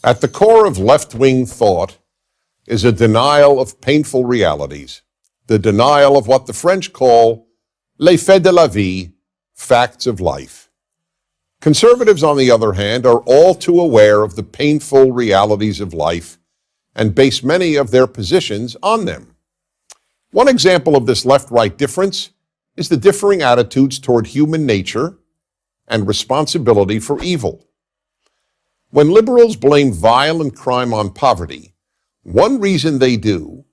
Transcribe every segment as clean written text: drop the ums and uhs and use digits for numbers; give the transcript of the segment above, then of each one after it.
At the core of left-wing thought is a denial of painful realities, the denial of what the French call les faits de la vie, facts of life. Conservatives, on the other hand, are all too aware of the painful realities of life and base many of their positions on them. One example of this left-right difference is the differing attitudes toward human nature and responsibility for evil. When liberals blame violent crime on poverty, one reason they do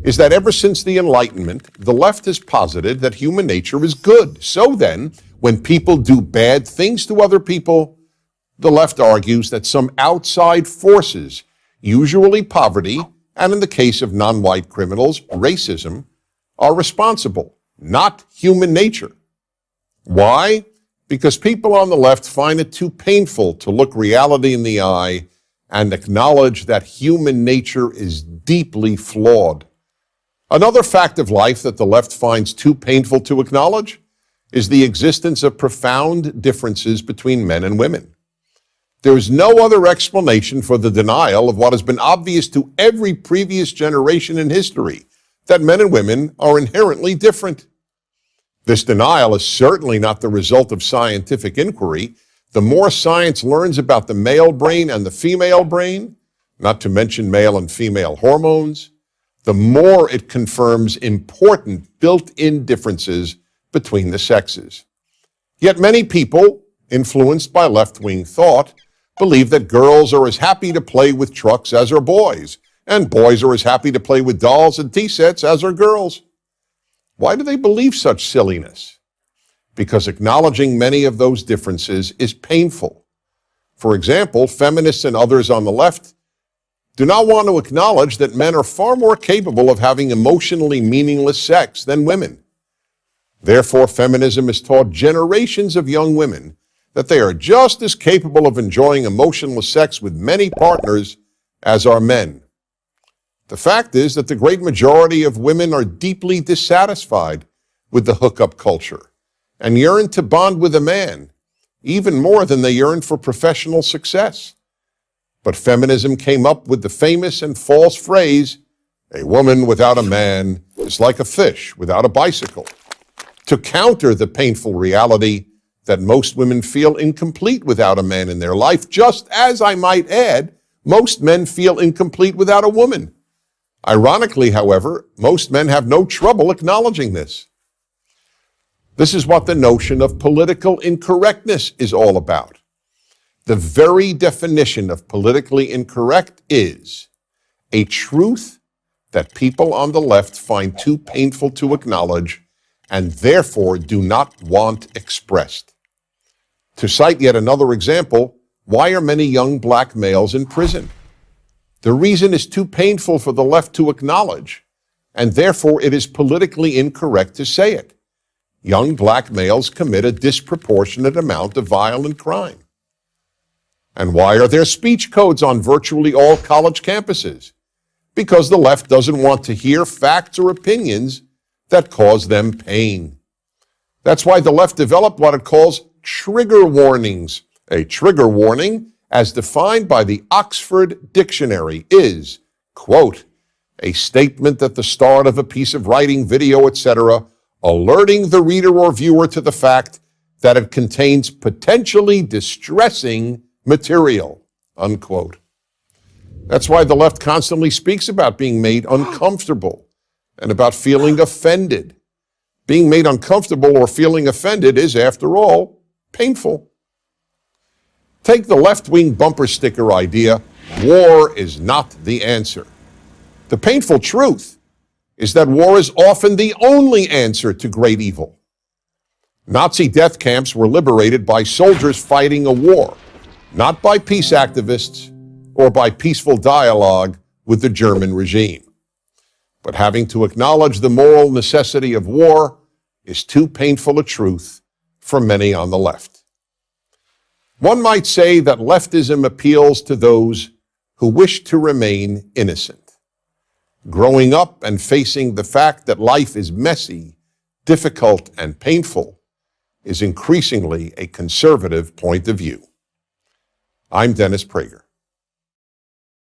is that ever since the Enlightenment, the left has posited that human nature is good. So then, when people do bad things to other people, the left argues that some outside forces, usually poverty, and in the case of non-white criminals, racism, are responsible, not human nature. Why? Because people on the left find it too painful to look reality in the eye and acknowledge that human nature is deeply flawed. Another fact of life that the left finds too painful to acknowledge is the existence of profound differences between men and women. There is no other explanation for the denial of what has been obvious to every previous generation in history, that men and women are inherently different. This denial is certainly not the result of scientific inquiry. The more science learns about the male brain and the female brain, not to mention male and female hormones, the more it confirms important built-in differences between the sexes. Yet many people, influenced by left-wing thought, believe that girls are as happy to play with trucks as are boys, and boys are as happy to play with dolls and tea sets as are girls. Why do they believe such silliness? Because acknowledging many of those differences is painful. For example, feminists and others on the left do not want to acknowledge that men are far more capable of having emotionally meaningless sex than women. Therefore, feminism has taught generations of young women that they are just as capable of enjoying emotionless sex with many partners as are men. The fact is that the great majority of women are deeply dissatisfied with the hookup culture and yearn to bond with a man, even more than they yearn for professional success. But feminism came up with the famous and false phrase, "A woman without a man is like a fish without a bicycle," to counter the painful reality that most women feel incomplete without a man in their life, just as, I might add, most men feel incomplete without a woman. Ironically, however, most men have no trouble acknowledging this. This is what the notion of political incorrectness is all about. The very definition of politically incorrect is a truth that people on the left find too painful to acknowledge and therefore do not want expressed. To cite yet another example, why are many young black males in prison? The reason is too painful for the left to acknowledge, and therefore it is politically incorrect to say it. Young black males commit a disproportionate amount of violent crime. And why are there speech codes on virtually all college campuses? Because the left doesn't want to hear facts or opinions that cause them pain. That's why the left developed what it calls trigger warnings. A trigger warning, as defined by the Oxford Dictionary, is, quote, a statement at the start of a piece of writing, video, etc., alerting the reader or viewer to the fact that it contains potentially distressing material, unquote. That's why the left constantly speaks about being made uncomfortable and about feeling offended. Being made uncomfortable or feeling offended is, after all, painful. Take the left-wing bumper sticker idea, war is not the answer. The painful truth is that war is often the only answer to great evil. Nazi death camps were liberated by soldiers fighting a war, not by peace activists or by peaceful dialogue with the German regime. But having to acknowledge the moral necessity of war is too painful a truth for many on the left. One might say that leftism appeals to those who wish to remain innocent. Growing up and facing the fact that life is messy, difficult, and painful is increasingly a conservative point of view. I'm Dennis Prager.